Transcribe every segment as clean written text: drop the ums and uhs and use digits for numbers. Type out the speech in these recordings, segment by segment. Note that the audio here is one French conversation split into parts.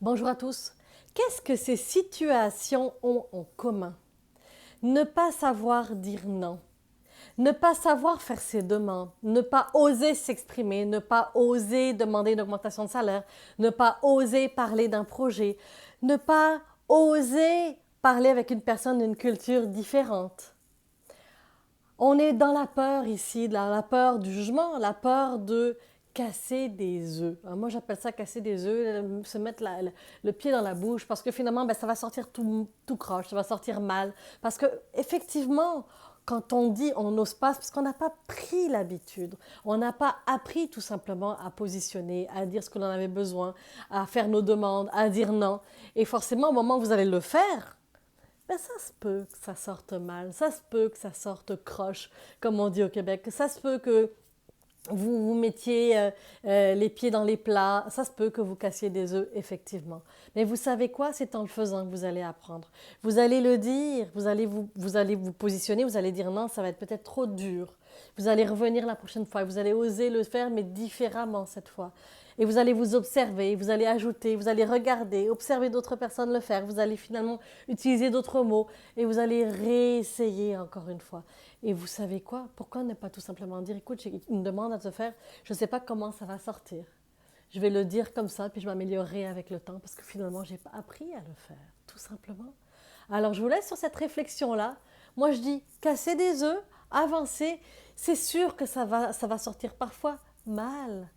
Bonjour à tous. Qu'est-ce que ces situations ont en commun? Ne pas savoir dire non, ne pas savoir faire ses demandes, ne pas oser s'exprimer, ne pas oser demander une augmentation de salaire, ne pas oser parler d'un projet, ne pas oser parler avec une personne d'une culture différente. On est dans la peur ici, dans la peur du jugement, la peur de casser des œufs. Alors moi, j'appelle ça casser des œufs, se mettre le pied dans la bouche, parce que finalement, ben, ça va sortir tout croche, ça va sortir mal. Parce que effectivement, quand on dit on n'ose pas, c'est parce qu'on n'a pas pris l'habitude. On n'a pas appris tout simplement à positionner, à dire ce que l'on avait besoin, à faire nos demandes, à dire non. Et forcément, au moment où vous allez le faire, ben ça se peut que ça sorte mal, ça se peut que ça sorte croche, comme on dit au Québec, ça se peut que vous mettiez les pieds dans les plats, ça se peut que vous cassiez des œufs, effectivement. Mais vous savez quoi? C'est en le faisant que vous allez apprendre. Vous allez le dire, vous allez vous positionner, vous allez dire non, ça va être peut-être trop dur. Vous allez revenir la prochaine fois, vous allez oser le faire, mais différemment cette fois. Et vous allez vous observer, vous allez ajouter, vous allez regarder, observer d'autres personnes le faire, vous allez finalement utiliser d'autres mots et vous allez réessayer encore une fois. Et vous savez quoi? Pourquoi ne pas tout simplement dire, écoute, j'ai une demande à te faire, je ne sais pas comment ça va sortir. Je vais le dire comme ça, puis je m'améliorerai avec le temps parce que finalement, je n'ai pas appris à le faire, tout simplement. Alors, je vous laisse sur cette réflexion-là. Moi, je dis, casser des œufs, avancer, c'est sûr que ça va sortir parfois mal.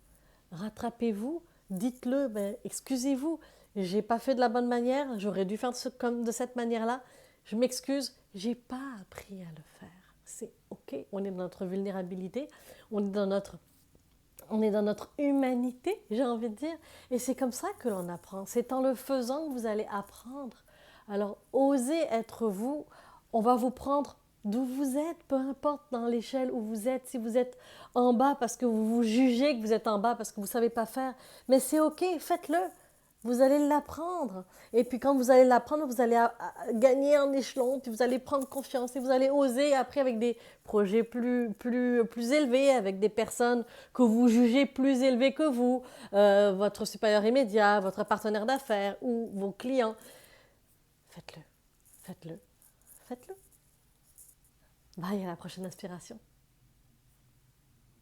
Rattrapez-vous, dites-le, ben, excusez-vous, j'ai pas fait de la bonne manière, j'aurais dû faire comme de cette manière-là. Je m'excuse, j'ai pas appris à le faire. C'est ok, on est dans notre vulnérabilité, on est dans notre humanité, j'ai envie de dire, et c'est comme ça que l'on apprend. C'est en le faisant que vous allez apprendre. Alors, osez être vous, on va vous prendre d'où vous êtes, peu importe dans l'échelle où vous êtes, si vous êtes en bas parce que vous vous jugez que vous êtes en bas parce que vous ne savez pas faire, mais c'est ok, faites-le. Vous allez l'apprendre. Et puis quand vous allez l'apprendre, vous allez gagner en échelon, puis vous allez prendre confiance et vous allez oser après avec des projets plus élevés, avec des personnes que vous jugez plus élevées que vous, votre supérieur immédiat, votre partenaire d'affaires ou vos clients. Faites-le, faites-le, faites-le. Bye, à la prochaine inspiration.